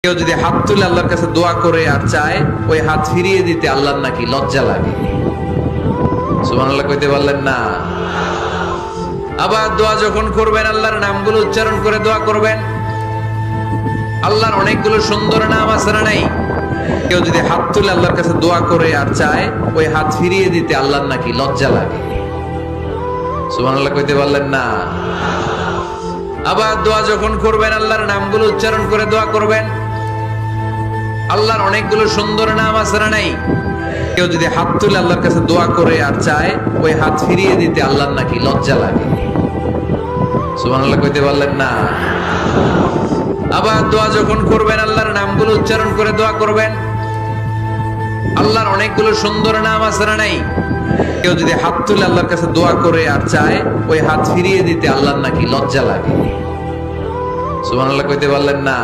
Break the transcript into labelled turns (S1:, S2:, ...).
S1: কেউ যদি হাত তুলে আল্লাহর কাছে দোয়া করে আর চায় ওই হাত ফিরিয়ে দিতে আল্লাহর নাকি লজ্জা লাগে। সুবহানাল্লাহ কইতে পারলেন না? আবার দোয়া যখন করবেন আল্লাহর নামগুলো উচ্চারণ করে দোয়া করবেন। আল্লাহর অনেকগুলো সুন্দর নাম আছে না নাই? কেউ যদি হাত তুলে আল্লাহর কাছে দোয়া করে আর চায় ওই হাত ফিরিয়ে দিতে আল্লাহর নাকি লজ্জা লাগে। সুবহানাল্লাহ কইতে পারলেন না? আবার দোয়া যখন করবেন আল্লাহর নামগুলো উচ্চারণ করে দোয়া করবেন। আল্লাহর অনেকগুলো সুন্দর নাম আছে না নাই? কেউ যদি হাত তুলে আল্লাহর কাছে দোয়া করে আর চায় ওই হাত ফিরিয়ে দিতে আল্লাহর নাকি লজ্জা লাগে। সুবহানাল্লাহ কইতে পারলেন না? আবার দোয়া যখন করবেন আল্লাহর নামগুলো উচ্চারণ করে দোয়া করবেন। আল্লাহর অনেকগুলো সুন্দর নাম আছে না নাই? কেউ যদি হাত তুলে আল্লাহর কাছে দোয়া করে আর চায় ওই হাত ফিরিয়ে দিতে আল্লাহর নাকি লজ্জা লাগে। সুবহানাল্লাহ কইতে পারলেন না?